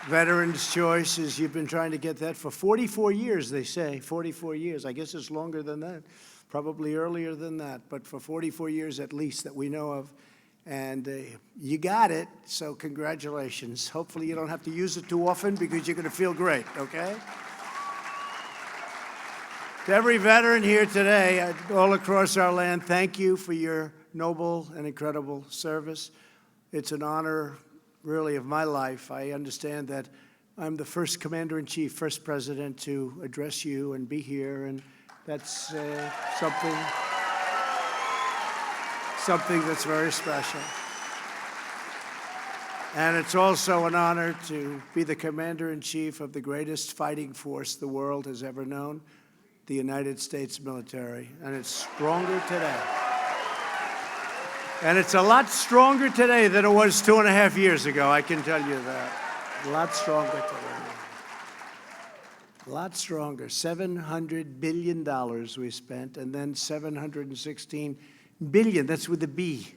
Veterans Choice is, you've been trying to get that for 44 years, they say. 44 years. I guess it's longer than that. Probably earlier than that, but for 44 years at least that we know of. And you got it, so congratulations. Hopefully you don't have to use it too often because you're going to feel great, okay? To every veteran here today, all across our land, thank you for your noble and incredible service. It's an honor, really, of my life. I understand that I'm the first commander-in-chief, first president to address you and be here, and that's something that's very special. And it's also an honor to be the commander-in-chief of the greatest fighting force the world has ever known, the United States military. And it's stronger today. And it's a lot stronger today than it was 2.5 years ago, I can tell you that. A lot stronger today. A lot stronger. $700 billion we spent, and then $716 billion, that's with a B.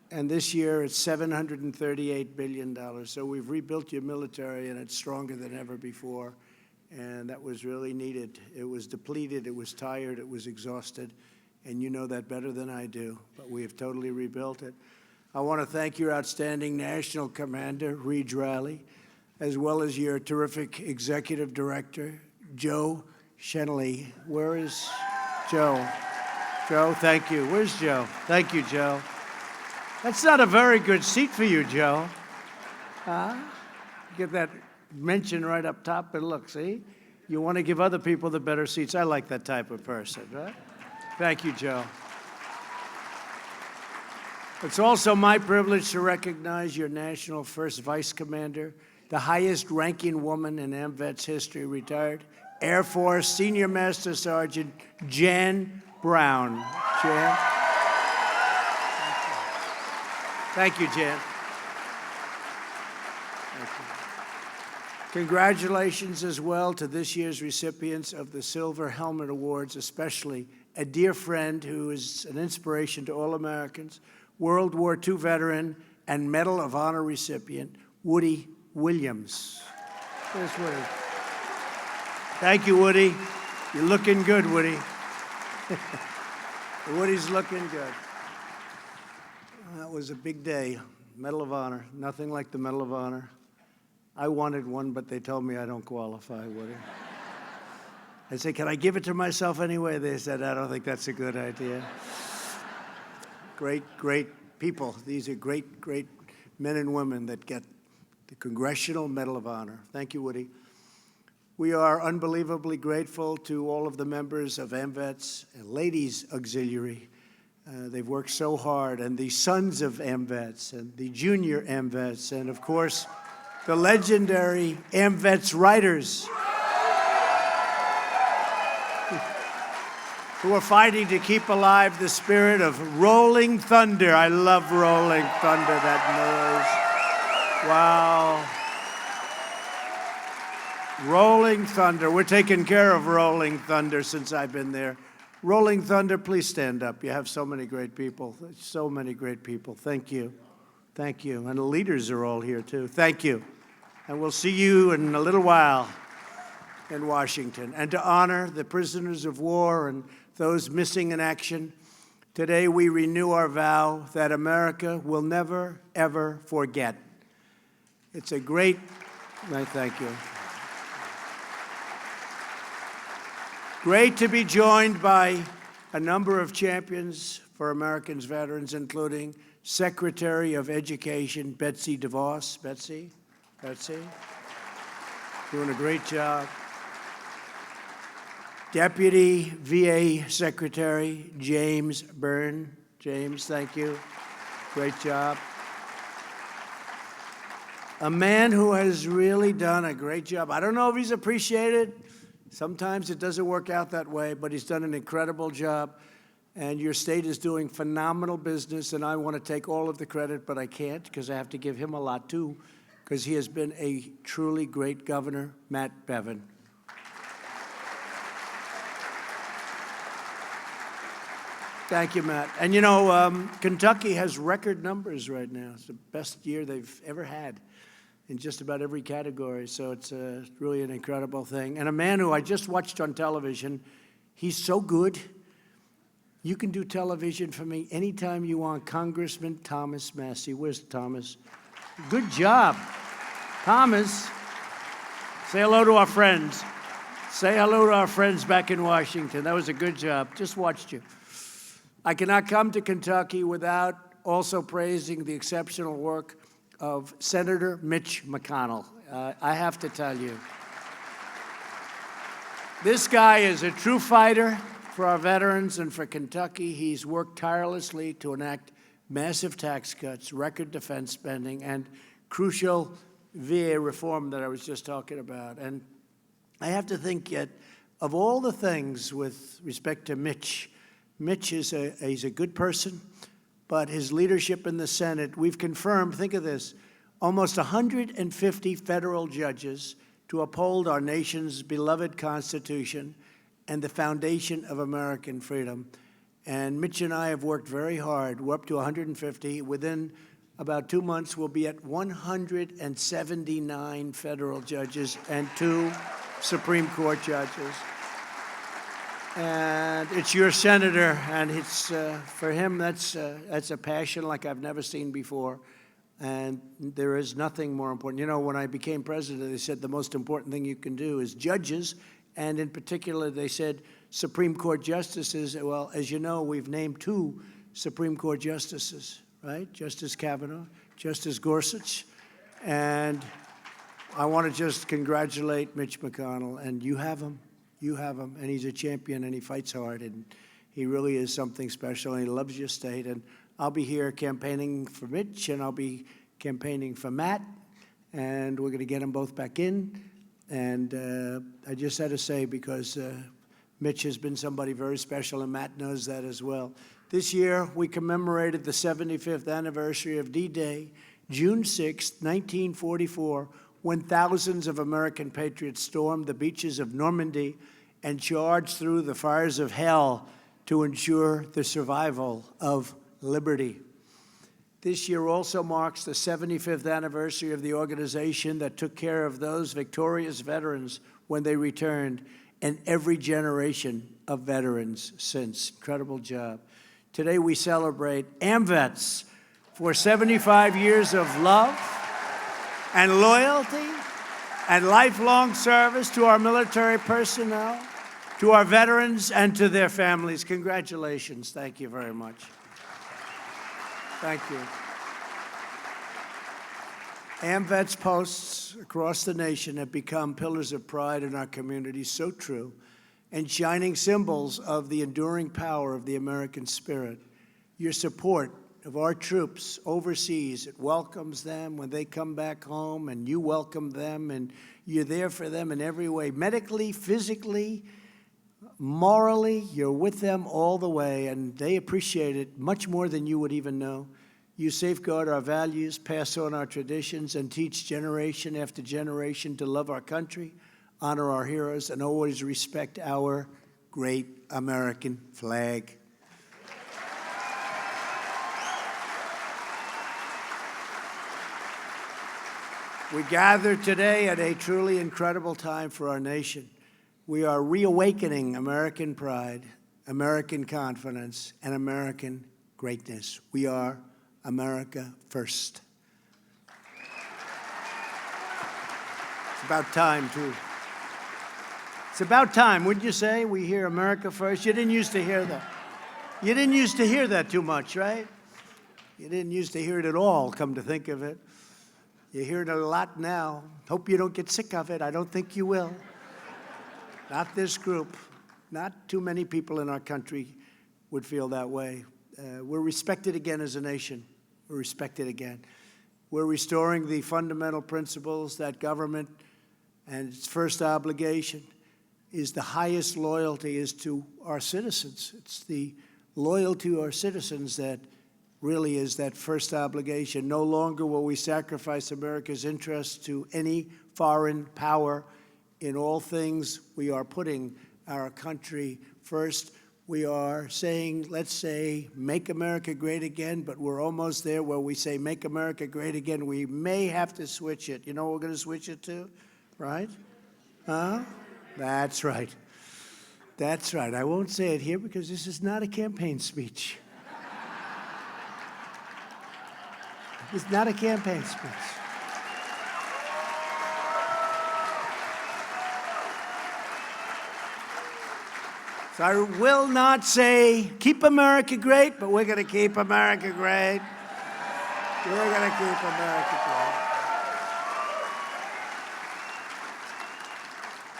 And this year it's $738 billion. So we've rebuilt your military, and it's stronger than ever before. And that was really needed. It was depleted, it was tired, it was exhausted. And you know that better than I do, but we have totally rebuilt it. I want to thank your outstanding national commander, Reed Riley, as well as your terrific executive director, Joe Shenley. Where is Joe? Joe, thank you. Where's Joe? Thank you, Joe. That's not a very good seat for you, Joe. Get that mention right up top, but look, see? You want to give other people the better seats. I like that type of person, right? Thank you, Joe. It's also my privilege to recognize your national first vice commander, the highest ranking woman in AMVETS history, retired Air Force Senior Master Sergeant Jan Brown. Jan. Thank you, Jan. Thank you. Congratulations as well to this year's recipients of the Silver Helmet Awards, especially a dear friend who is an inspiration to all Americans, World War II veteran and Medal of Honor recipient, Woody Williams. There's Woody. Thank you, Woody. You're looking good, Woody. Woody's looking good. That was a big day. Medal of Honor. Nothing like the Medal of Honor. I wanted one, but they told me I don't qualify, Woody. I said, can I give it to myself anyway? They said, I don't think that's a good idea. Great, great people. These are great, great men and women that get the Congressional Medal of Honor. Thank you, Woody. We are unbelievably grateful to all of the members of AMVETS and Ladies Auxiliary. They've worked so hard, and the sons of AMVETS and the junior AMVETS, and of course, the legendary AMVETS writers who are fighting to keep alive the spirit of Rolling Thunder. I love Rolling Thunder, that noise. Wow. Rolling Thunder. We're taking care of Rolling Thunder since I've been there. Rolling Thunder, please stand up. You have so many great people. So many great people. Thank you. Thank you. And the leaders are all here, too. Thank you. And we'll see you in a little while in Washington. And to honor the prisoners of war and those missing in action, today we renew our vow that America will never, ever forget. It's a great, thank you. Great to be joined by a number of champions for Americans veterans, including Secretary of Education Betsy DeVos. Betsy, doing a great job. Deputy VA Secretary James Byrne. James, thank you. Great job. A man who has really done a great job. I don't know if he's appreciated. Sometimes it doesn't work out that way, but he's done an incredible job. And your state is doing phenomenal business, and I want to take all of the credit, but I can't because I have to give him a lot too, because he has been a truly great governor, Matt Bevin. Thank you, Matt. And you know, Kentucky has record numbers right now. It's the best year they've ever had. in just about every category. So it's really an incredible thing. And a man who I just watched on television, he's so good. You can do television for me anytime you want. Congressman Thomas Massey. Where's Thomas? Good job. Thomas, say hello to our friends. Say hello to our friends back in Washington. That was a good job. Just watched you. I cannot come to Kentucky without also praising the exceptional work of Senator Mitch McConnell. I have to tell you, this guy is a true fighter for our veterans and for Kentucky. He's worked tirelessly to enact massive tax cuts, record defense spending, and crucial VA reform that I was just talking about. And I have to think yet, of all the things with respect to Mitch, he's a good person, but his leadership in the Senate, we've confirmed, think of this, almost 150 federal judges to uphold our nation's beloved Constitution and the foundation of American freedom. And Mitch and I have worked very hard. We're up to 150. Within about 2 months, we'll be at 179 federal judges and 2 Supreme Court judges. And it's your senator, and it's for him, that's a passion like I've never seen before. And there is nothing more important. You know, when I became president, they said the most important thing you can do is judges, and in particular, they said Supreme Court justices. Well, as you know, we've named 2 Supreme Court justices, right? Justice Kavanaugh, Justice Gorsuch. And I want to just congratulate Mitch McConnell, and you have him. You have him, and he's a champion, and he fights hard, and he really is something special, and he loves your state. And I'll be here campaigning for Mitch, and I'll be campaigning for Matt, and we're going to get them both back in. And I just had to say, because Mitch has been somebody very special, and Matt knows that as well. This year, we commemorated the 75th anniversary of D-Day, June 6, 1944, when thousands of American patriots stormed the beaches of Normandy and charged through the fires of hell to ensure the survival of liberty. This year also marks the 75th anniversary of the organization that took care of those victorious veterans when they returned, and every generation of veterans since. Incredible job. Today we celebrate AMVETS for 75 years of love and loyalty and lifelong service to our military personnel, to our veterans, and to their families. Congratulations. Thank you very much. Thank you. AMVETS posts across the nation have become pillars of pride in our community, so true, and shining symbols of the enduring power of the American spirit. Your support of our troops overseas, it welcomes them when they come back home, and you welcome them, and you're there for them in every way, medically, physically, morally. You're with them all the way, and they appreciate it much more than you would even know. You safeguard our values, pass on our traditions, and teach generation after generation to love our country, honor our heroes, and always respect our great American flag. We gather today at a truly incredible time for our nation. We are reawakening American pride, American confidence, and American greatness. We are America first. It's about time, too. It's about time, wouldn't you say? We hear America first. You didn't used to hear that. You didn't used to hear that too much, right? You didn't used to hear it at all, come to think of it. You hear it a lot now. Hope you don't get sick of it. I don't think you will. Not this group. Not too many people in our country would feel that way. We're respected again as a nation. We're respected again. We're restoring the fundamental principles that government and its first obligation is the highest loyalty is to our citizens. It's the loyalty to our citizens that really is that first obligation. No longer will we sacrifice America's interests to any foreign power. In all things, we are putting our country first. We are saying, let's say, make America great again, but we're almost there where we say, make America great again. We may have to switch it. You know what we're going to switch it to, right? Huh? That's right. That's right. I won't say it here because this is not a campaign speech. It's not a campaign speech. So I will not say, keep America great, but we're going to keep America great. We're going to keep America great.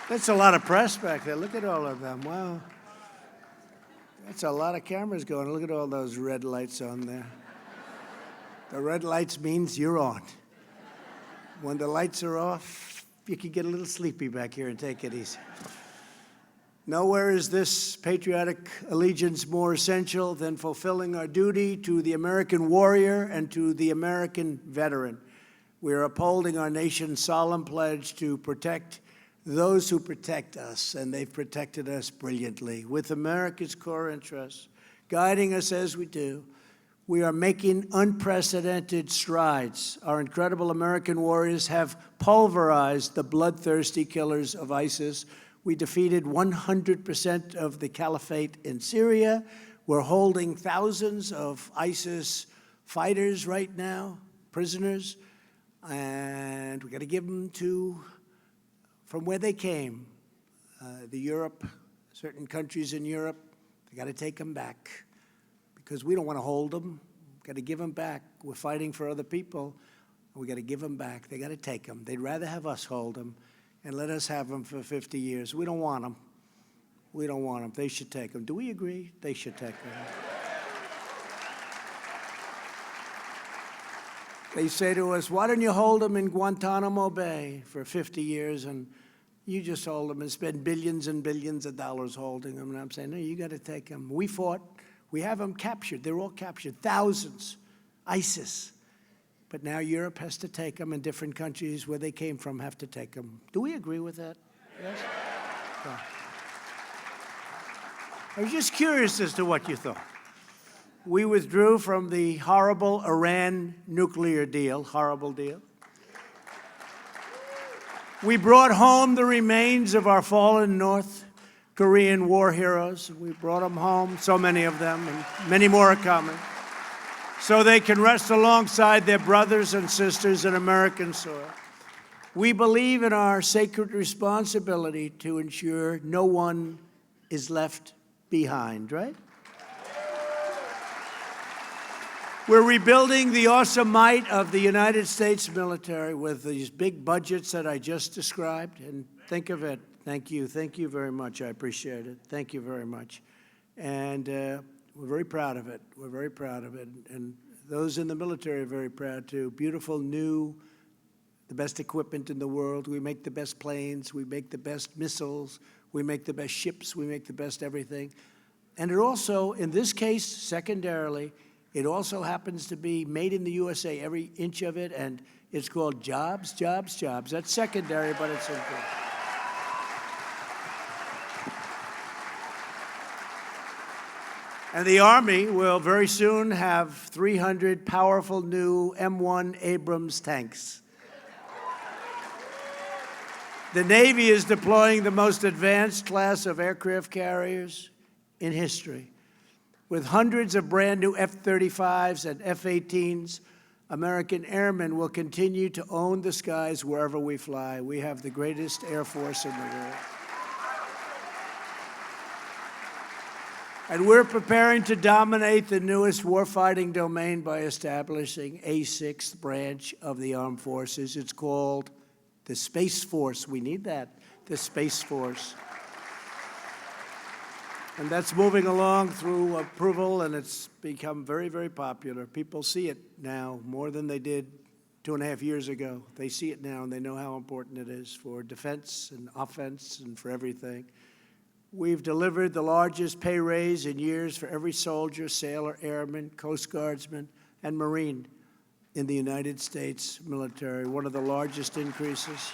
That's a lot of press back there. Look at all of them. Wow. That's a lot of cameras going. Look at all those red lights on there. The red lights means you're on. When the lights are off, you can get a little sleepy back here and take it easy. Nowhere is this patriotic allegiance more essential than fulfilling our duty to the American warrior and to the American veteran. We are upholding our nation's solemn pledge to protect those who protect us, and they've protected us brilliantly. With America's core interests guiding us as we do, we are making unprecedented strides. Our incredible American warriors have pulverized the bloodthirsty killers of ISIS. We defeated 100% of the caliphate in Syria. We're holding thousands of ISIS fighters right now, prisoners, and we got to give them from where they came, certain countries in Europe. They got to take them back because we don't want to hold them. We've got to give them back. We're fighting for other people. We got to give them back. They got to take them. They'd rather have us hold them and let us have them for 50 years. We don't want them. We don't want them. They should take them. Do we agree? They should take them. They say to us, why don't you hold them in Guantanamo Bay for 50 years and you just hold them and spend billions and billions of dollars holding them? And I'm saying, no, you got to take them. We fought. We have them captured. They're all captured. Thousands. ISIS. But now Europe has to take them, and different countries where they came from have to take them. Do we agree with that? Yes? Yeah. I was just curious as to what you thought. We withdrew from the horrible Iran nuclear deal, horrible deal. We brought home the remains of our fallen North Korean war heroes. We brought them home, so many of them, and many more are coming, so they can rest alongside their brothers and sisters in American soil. We believe in our sacred responsibility to ensure no one is left behind, right? We're rebuilding the awesome might of the United States military with these big budgets that I just described. And think of it. Thank you. Thank you very much. I appreciate it. Thank you very much. And we're very proud of it. We're very proud of it. And those in the military are very proud, too. Beautiful, new, the best equipment in the world. We make the best planes. We make the best missiles. We make the best ships. We make the best everything. And it also, in this case, secondarily, it also happens to be made in the USA, every inch of it, and it's called jobs, jobs, jobs. That's secondary, but it's important. And the Army will very soon have 300 powerful new M1 Abrams tanks. The Navy is deploying the most advanced class of aircraft carriers in history. With hundreds of brand new F-35s and F-18s, American airmen will continue to own the skies wherever we fly. We have the greatest Air Force in the world. And we're preparing to dominate the newest warfighting domain by establishing a sixth branch of the armed forces. It's called the Space Force. We need that, the Space Force. And that's moving along through approval, and it's become very, very popular. People see it now more than they did 2.5 years ago. They see it now, and they know how important it is for defense and offense and for everything. We've delivered the largest pay raise in years for every soldier, sailor, airman, Coast Guardsman, and Marine in the United States military, one of the largest increases.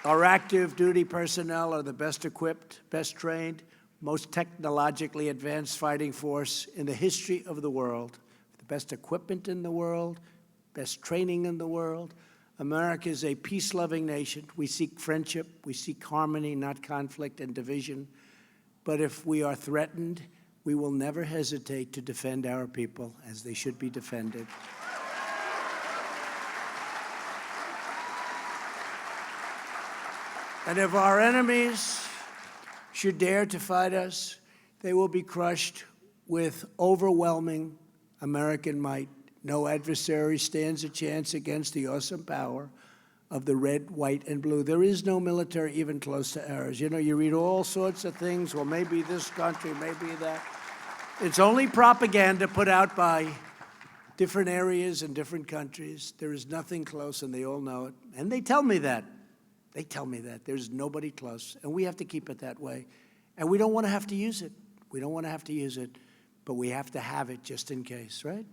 Our active duty personnel are the best equipped, best trained, most technologically advanced fighting force in the history of the world. The best equipment in the world, best training in the world. America is a peace-loving nation. We seek friendship, we seek harmony, not conflict and division. But if we are threatened, we will never hesitate to defend our people as they should be defended. And if our enemies should dare to fight us, they will be crushed with overwhelming American might. No adversary stands a chance against the awesome power of the red, white, and blue. There is no military even close to ours. You know, you read all sorts of things, well, maybe this country, maybe that. It's only propaganda put out by different areas and different countries. There is nothing close, and they all know it. And they tell me that. They tell me that. There's nobody close, and we have to keep it that way. And we don't want to have to use it. We don't want to have to use it, but we have to have it just in case, right?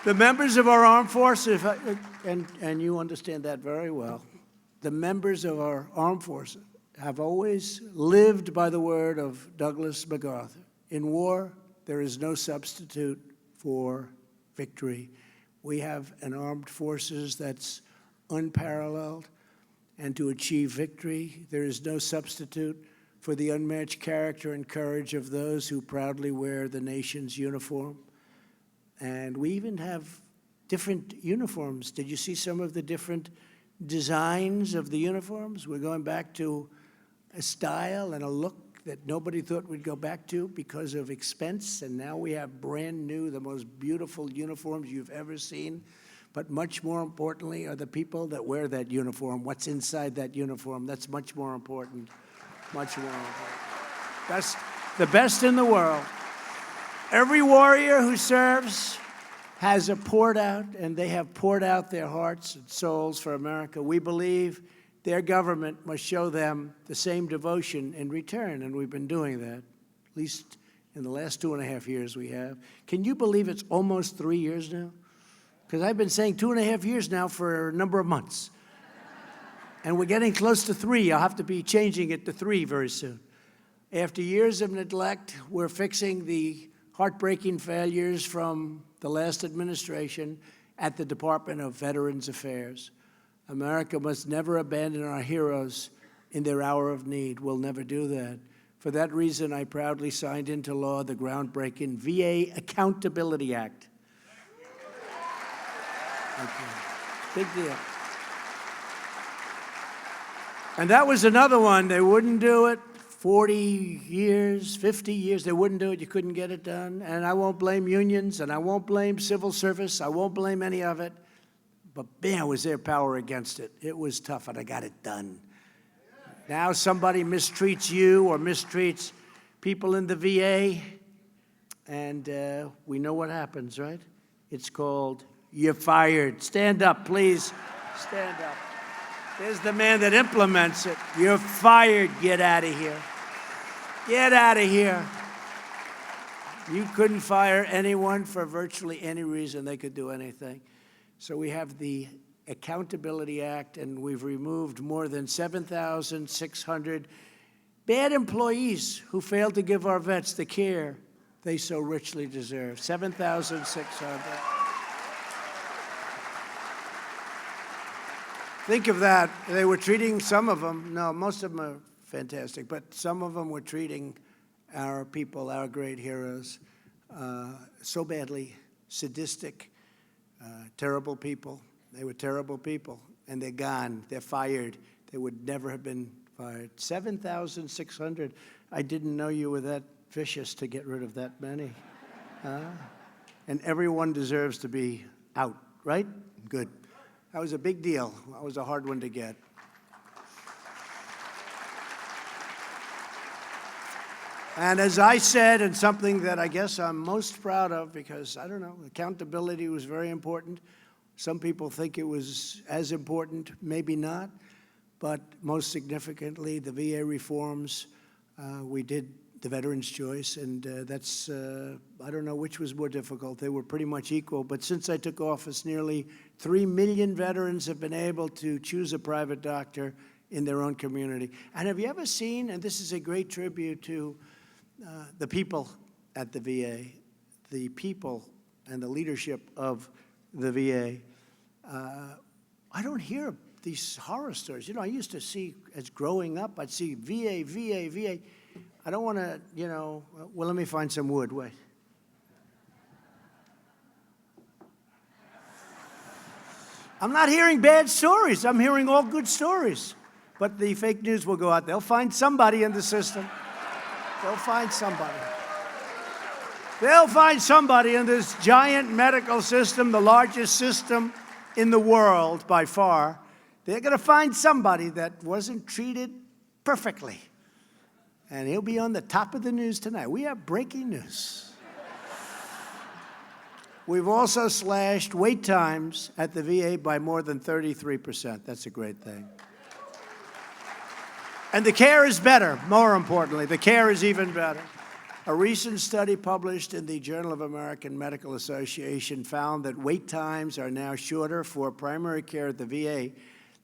The members of our armed forces, and you understand that very well, the members of our armed forces have always lived by the word of Douglas MacArthur. In war, there is no substitute for victory. We have an armed forces that's unparalleled, and to achieve victory, there is no substitute for the unmatched character and courage of those who proudly wear the nation's uniform. And we even have different uniforms. Did you see some of the different designs of the uniforms? We're going back to a style and a look that nobody thought we'd go back to because of expense, and now we have brand new, the most beautiful uniforms you've ever seen. But much more importantly are the people that wear that uniform, what's inside that uniform. That's much more important, much more important. That's the best in the world. Every warrior who serves has poured out, and they have poured out their hearts and souls for America. We believe their government must show them the same devotion in return, and we've been doing that, at least in the last 2.5 years we have. Can you believe it's almost 3 years now? Because I've been saying 2.5 years now for a number of months. And we're getting close to 3. I'll have to be changing it to 3 very soon. After years of neglect, we're fixing the heartbreaking failures from the last administration at the Department of Veterans Affairs. America must never abandon our heroes in their hour of need. We'll never do that. For that reason, I proudly signed into law the groundbreaking VA Accountability Act. Okay. Big deal. And that was another one. They wouldn't do it. 40 years, 50 years, they wouldn't do it. You couldn't get it done. And I won't blame unions, and I won't blame civil service. I won't blame any of it. But man, was there power against it. It was tough, and I got it done. Now somebody mistreats you or mistreats people in the VA, and we know what happens, right? It's called, you're fired. Stand up, please. Stand up. There's the man that implements it. You're fired. Get out of here. Get out of here. You couldn't fire anyone for virtually any reason. They could do anything. So we have the Accountability Act, and we've removed more than 7,600 bad employees who failed to give our vets the care they so richly deserve. 7,600. Think of that. They were treating some of them, no, most of them are fantastic, but some of them were treating our people, our great heroes, so badly, sadistic, terrible people. They were terrible people, and they're gone. They're fired. They would never have been fired. 7,600. I didn't know you were that vicious to get rid of that many. And everyone deserves to be out, right? Good. That was a big deal. That was a hard one to get. And as I said, and something that I guess I'm most proud of, because, I don't know, accountability was very important. Some people think it was as important, maybe not. But most significantly, the VA reforms, we did the veteran's choice, and that's, I don't know which was more difficult. They were pretty much equal, but since I took office, nearly 3 million veterans have been able to choose a private doctor in their own community. And have you ever seen, and this is a great tribute to the people at the VA, the people and the leadership of the VA, I don't hear these horror stories. You know, I used to see, as growing up, I'd see VA, VA, VA. I don't want to, you know, well, let me find some wood. Wait. I'm not hearing bad stories. I'm hearing all good stories. But the fake news will go out. They'll find somebody in the system. They'll find somebody. They'll find somebody in this giant medical system, the largest system in the world by far. They're going to find somebody that wasn't treated perfectly. And he'll be on the top of the news tonight. We have breaking news. We've also slashed wait times at the VA by more than 33%. That's a great thing. And the care is better, more importantly. The care is even better. A recent study published in the Journal of American Medical Association found that wait times are now shorter for primary care at the VA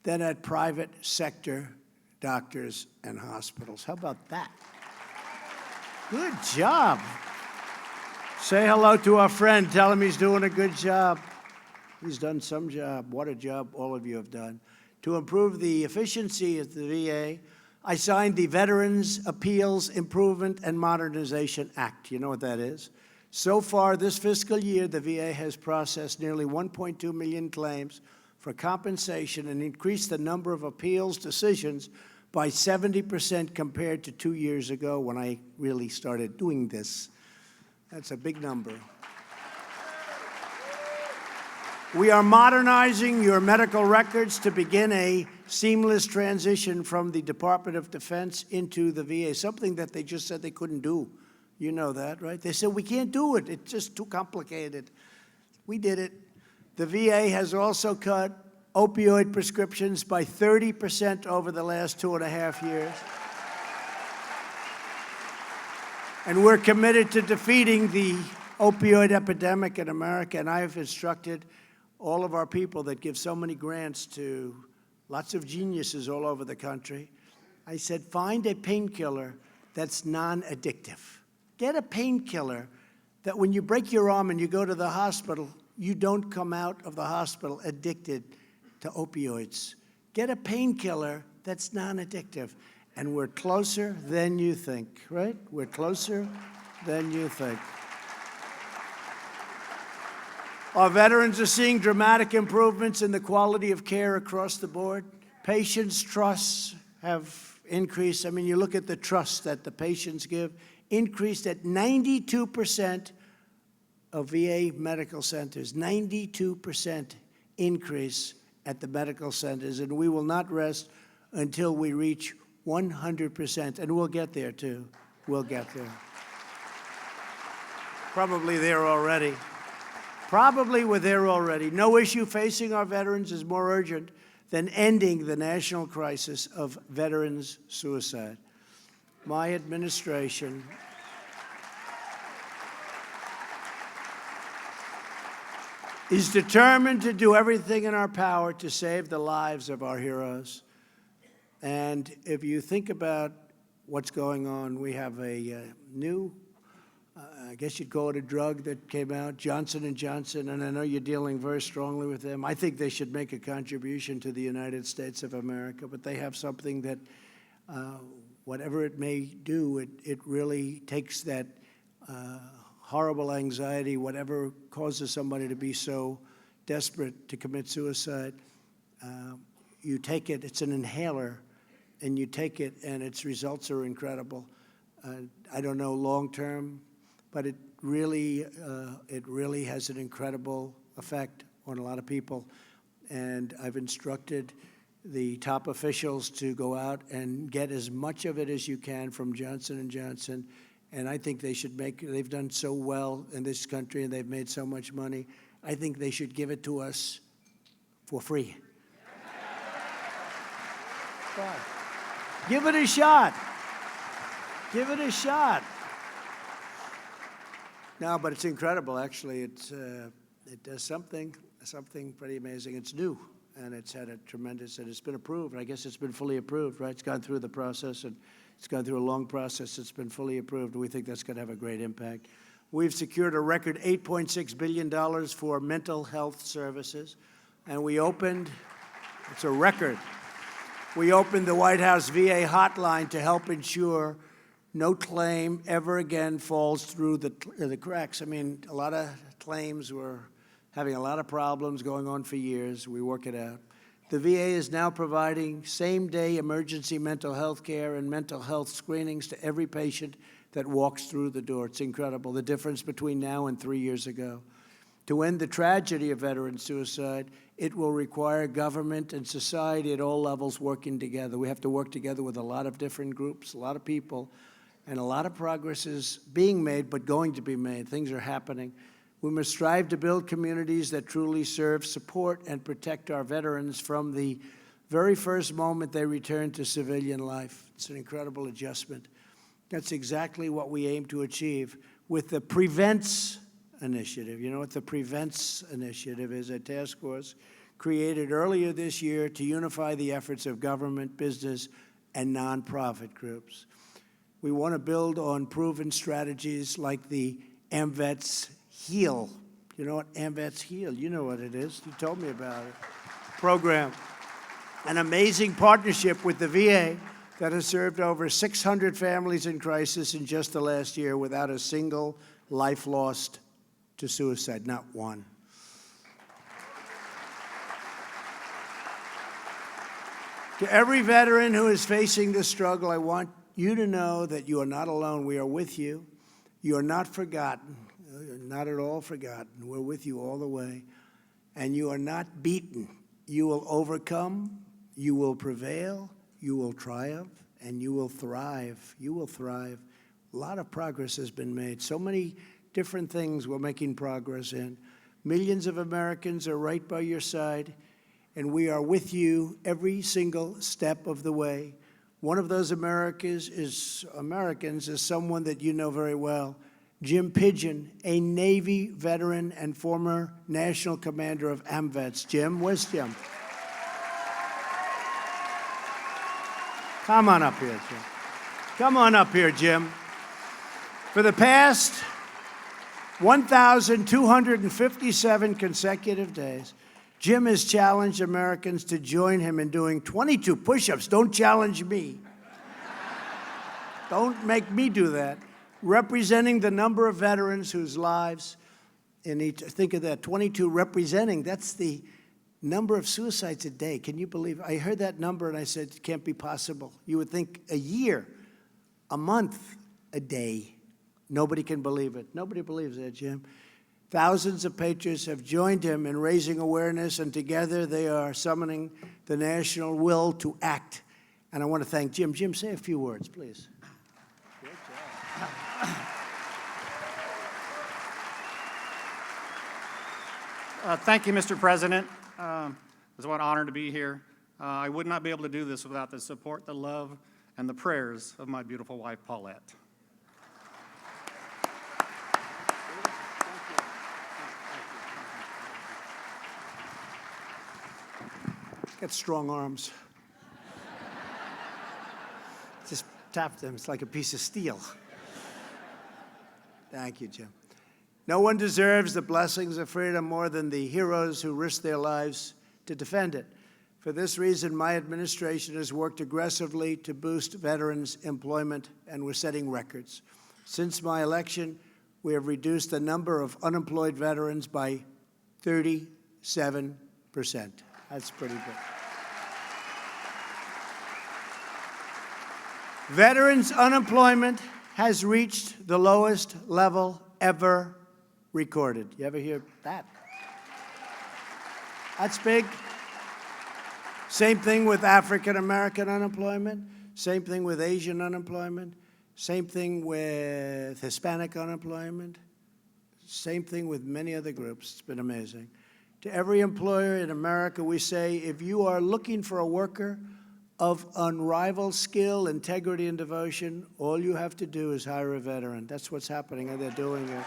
than at private sector doctors and hospitals. How about that? Good job. Say hello to our friend. Tell him he's doing a good job. He's done some job. What a job all of you have done. To improve the efficiency of the VA, I signed the Veterans Appeals Improvement and Modernization Act. You know what that is? So far this fiscal year, the VA has processed nearly 1.2 million claims for compensation and increased the number of appeals decisions by 70% compared to 2 years ago when I really started doing this. That's a big number. We are modernizing your medical records to begin a seamless transition from the Department of Defense into the VA, something that they just said they couldn't do. You know that, right? They said, we can't do it. It's just too complicated. We did it. The VA has also cut opioid prescriptions by 30% over the last 2.5 years. And we're committed to defeating the opioid epidemic in America, and I have instructed all of our people that give so many grants to lots of geniuses all over the country. I said, find a painkiller that's non-addictive. Get a painkiller that when you break your arm and you go to the hospital, you don't come out of the hospital addicted to opioids. Get a painkiller that's non-addictive. And we're closer than you think, right? We're closer than you think. Our veterans are seeing dramatic improvements in the quality of care across the board. Patients' trusts have increased. I mean, you look at the trust that the patients give, increased at 92% of VA medical centers, 92% increase at the medical centers, and we will not rest until we reach 100%, and we'll get there too. We'll get there. Probably there already. Probably we're there already. No issue facing our veterans is more urgent than ending the national crisis of veterans suicide. My administration is determined to do everything in our power to save the lives of our heroes. And if you think about what's going on, we have a new, I guess you'd call it a drug that came out, Johnson & Johnson, and I know you're dealing very strongly with them. I think they should make a contribution to the United States of America, but they have something that, whatever it may do, it really takes that horrible anxiety, whatever causes somebody to be so desperate to commit suicide. You take it, it's an inhaler, and you take it, and its results are incredible. I don't know long-term, but it really has an incredible effect on a lot of people. And I've instructed the top officials to go out and get as much of it as you can from Johnson & Johnson. And I think they should they've done so well in this country and they've made so much money. I think they should give it to us for free. Give it a shot. Give it a shot. No, but it's incredible, actually. It does something pretty amazing. It's new, and it's had a tremendous, and it's been approved. I guess it's been fully approved, right? It's gone through the process, and it's gone through a long process. It's been fully approved. We think that's going to have a great impact. We've secured a record $8.6 billion for mental health services, and we opened, it's a record, we opened the White House VA hotline to help ensure no claim ever again falls through the cracks. I mean, a lot of claims were having a lot of problems going on for years. We work it out. The VA is now providing same-day emergency mental health care and mental health screenings to every patient that walks through the door. It's incredible, the difference between now and 3 years ago. To end the tragedy of veteran suicide, it will require government and society at all levels working together. We have to work together with a lot of different groups, a lot of people, and a lot of progress is being made, but going to be made. Things are happening. We must strive to build communities that truly serve, support, and protect our veterans from the very first moment they return to civilian life. It's an incredible adjustment. That's exactly what we aim to achieve with the Prevents Initiative. You know what the Prevents Initiative is? A task force created earlier this year to unify the efforts of government, business, and nonprofit groups. We want to build on proven strategies like the AMVETS Heal. You know what AMVETS Heal? You know what it is. You told me about it. Program. An amazing partnership with the VA that has served over 600 families in crisis in just the last year without a single life lost to suicide, not one. To every veteran who is facing this struggle, I want you to know that you are not alone. We are with you. You are not forgotten, not at all forgotten. We're with you all the way. And you are not beaten. You will overcome, you will prevail, you will triumph, and you will thrive. You will thrive. A lot of progress has been made. So many different things we're making progress in. Millions of Americans are right by your side, and we are with you every single step of the way. One of those Americans is someone that you know very well, Jim Pigeon, a Navy veteran and former national commander of AMVETS. Jim, where's Jim? Come on up here, Jim. Come on up here, Jim. For the past 1,257 consecutive days, Jim has challenged Americans to join him in doing 22 push-ups. Don't challenge me. Don't make me do that. Representing the number of veterans whose lives, in each, think of that, 22 representing, that's the number of suicides a day. Can you believe it? I heard that number and I said, it can't be possible. You would think a year, a month, a day. Nobody can believe it. Nobody believes that, Jim. Thousands of patriots have joined him in raising awareness, and together they are summoning the national will to act. And I want to thank Jim. Jim, say a few words, please. Good job. Thank you, Mr. President. It's what an honor to be here. I would not be able to do this without the support, the love, and the prayers of my beautiful wife, Paulette. Got strong arms. Just tap them. It's like a piece of steel. Thank you, Jim. No one deserves the blessings of freedom more than the heroes who risked their lives to defend it. For this reason, my administration has worked aggressively to boost veterans' employment, and we're setting records. Since my election, we have reduced the number of unemployed veterans by 37%. That's pretty good. Veterans' unemployment has reached the lowest level ever recorded. You ever hear that? That's big. Same thing with African American unemployment. Same thing with Asian unemployment. Same thing with Hispanic unemployment. Same thing with many other groups. It's been amazing. To every employer in America, we say, if you are looking for a worker, of unrivaled skill, integrity, and devotion. All you have to do is hire a veteran. That's what's happening, and they're doing it.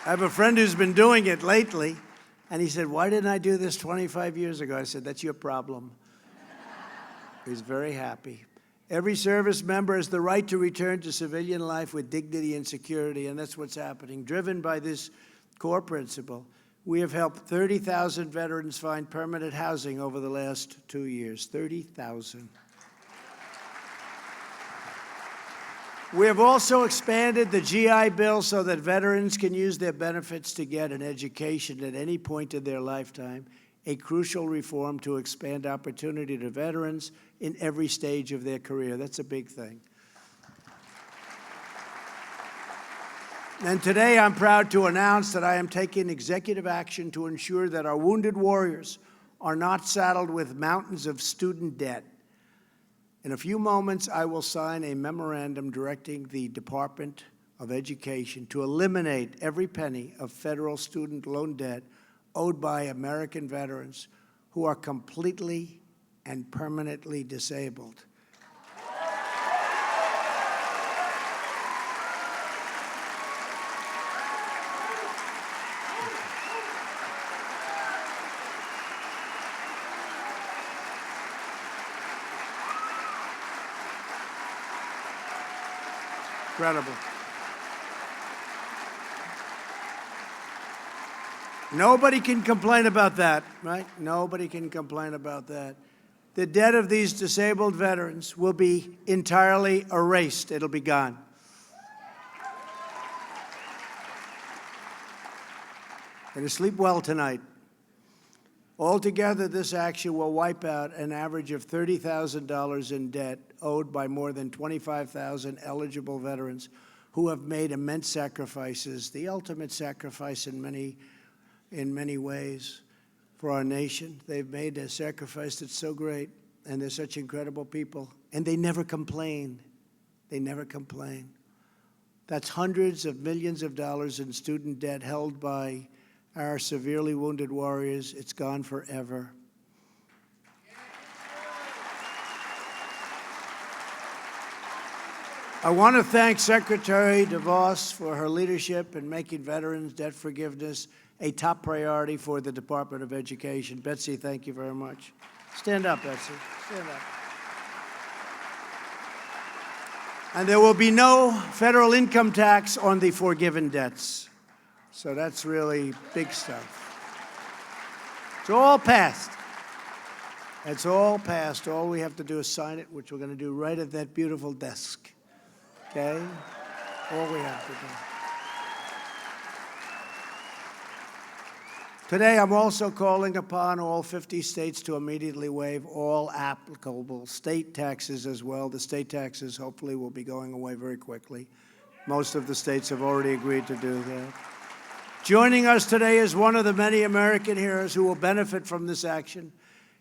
I have a friend who's been doing it lately, and he said, "Why didn't I do this 25 years ago?" I said, "That's your problem." He's very happy. Every service member has the right to return to civilian life with dignity and security, and that's what's happening. Driven by this core principle, we have helped 30,000 veterans find permanent housing over the last 2 years. 30,000. We have also expanded the GI Bill so that veterans can use their benefits to get an education at any point in their lifetime, a crucial reform to expand opportunity to veterans in every stage of their career. That's a big thing. And today I'm proud to announce that I am taking executive action to ensure that our wounded warriors are not saddled with mountains of student debt. In a few moments, I will sign a memorandum directing the Department of Education to eliminate every penny of federal student loan debt owed by American veterans who are completely and permanently disabled. Incredible. Nobody can complain about that, right? Nobody can complain about that. The debt of these disabled veterans will be entirely erased. It'll be gone. And to sleep well tonight. Altogether, this action will wipe out an average of $30,000 in debt owed by more than 25,000 eligible veterans who have made immense sacrifices, the ultimate sacrifice in many ways for our nation. They've made a sacrifice that's so great, and they're such incredible people, and they never complain. They never complain. That's hundreds of millions of dollars in student debt held by our severely wounded warriors. It's gone forever. I want to thank Secretary DeVos for her leadership in making veterans debt forgiveness a top priority for the Department of Education. Betsy, thank you very much. Stand up, Betsy. Stand up. And there will be no federal income tax on the forgiven debts. So that's really big stuff. It's all passed. It's all passed. All we have to do is sign it, which we're going to do right at that beautiful desk. Okay? All we have to do. Today, I'm also calling upon all 50 states to immediately waive all applicable state taxes as well. The state taxes hopefully will be going away very quickly. Most of the states have already agreed to do that. Joining us today is one of the many American heroes who will benefit from this action,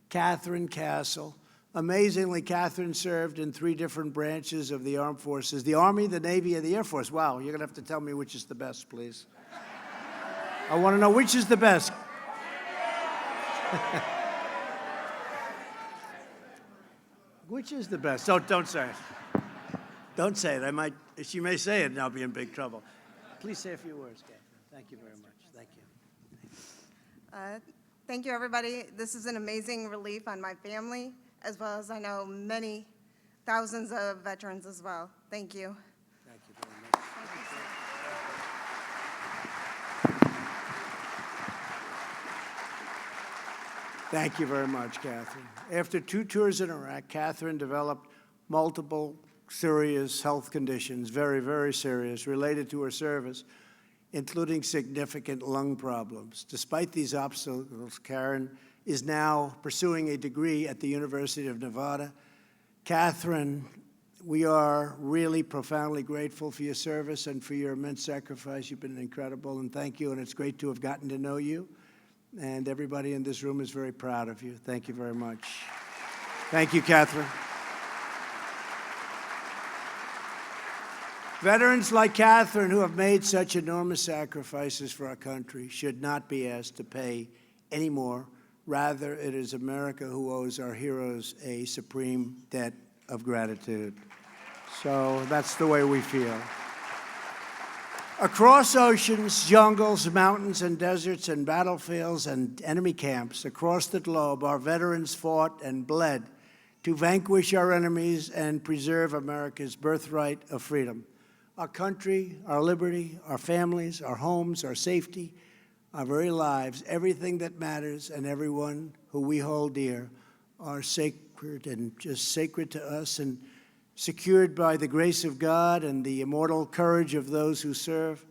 Catherine Castle. Amazingly, Catherine served in 3 different branches of the armed forces, the Army, the Navy, and the Air Force. Wow, you're going to have to tell me which is the best, please. I want to know which is the best. Which is the best? Don't say it. Don't say it. She may say it and I'll be in big trouble. Please say a few words, Catherine. Thank you very much. Thank you. Thank you, everybody. This is an amazing relief on my family, as well as I know many thousands of veterans as well. Thank you. Thank you very much. Thank you very much, Catherine. After 2 tours in Iraq, Catherine developed multiple serious health conditions, very, very serious, related to her service, including significant lung problems. Despite these obstacles, Karen is now pursuing a degree at the University of Nevada. Catherine, we are really profoundly grateful for your service and for your immense sacrifice. You've been incredible, and thank you, and it's great to have gotten to know you. And everybody in this room is very proud of you. Thank you very much. Thank you, Catherine. Veterans like Catherine, who have made such enormous sacrifices for our country, should not be asked to pay any more. Rather, it is America who owes our heroes a supreme debt of gratitude. So that's the way we feel. Across oceans, jungles, mountains, and deserts, and battlefields, and enemy camps across the globe, our veterans fought and bled to vanquish our enemies and preserve America's birthright of freedom. Our country, our liberty, our families, our homes, our safety, our very lives, everything that matters, and everyone who we hold dear are sacred and just sacred to us and secured by the grace of God and the immortal courage of those who serve.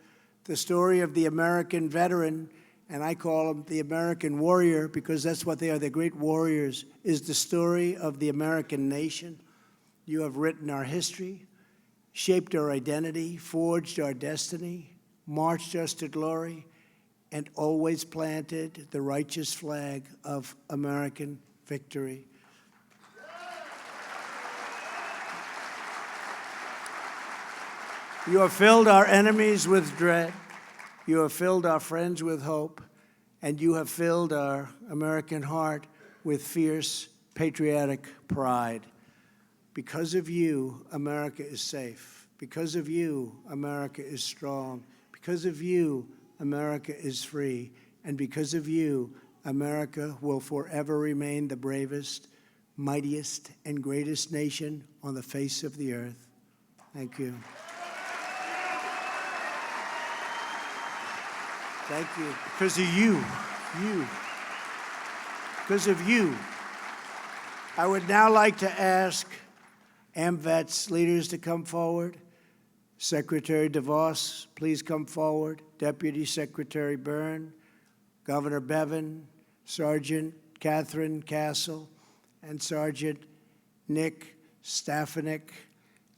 The story of the American veteran, and I call them the American warrior because that's what they are, they're great warriors, is the story of the American nation. You have written our history, shaped our identity, forged our destiny, marched us to glory, and always planted the righteous flag of American victory. You have filled our enemies with dread. You have filled our friends with hope. And you have filled our American heart with fierce patriotic pride. Because of you, America is safe. Because of you, America is strong. Because of you, America is free. And because of you, America will forever remain the bravest, mightiest, and greatest nation on the face of the earth. Thank you. Thank you. Because of you. Because of you. I would now like to ask AMVETS leaders to come forward. Secretary DeVos, please come forward. Deputy Secretary Byrne, Governor Bevin, Sergeant Catherine Castle, and Sergeant Nick Stefanik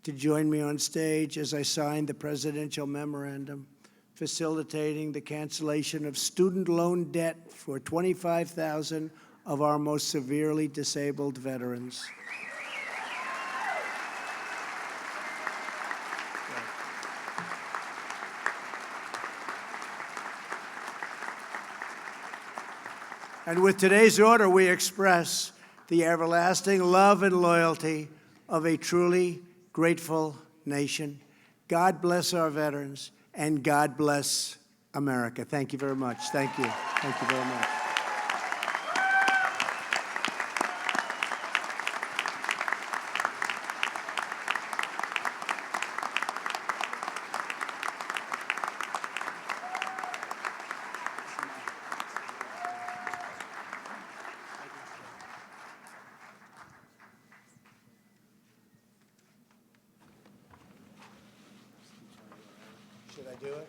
to join me on stage as I sign the presidential memorandum facilitating the cancellation of student loan debt for 25,000 of our most severely disabled veterans. And with today's order, we express the everlasting love and loyalty of a truly grateful nation. God bless our veterans, and God bless America. Thank you very much. Thank you. Thank you very much. Should I do it?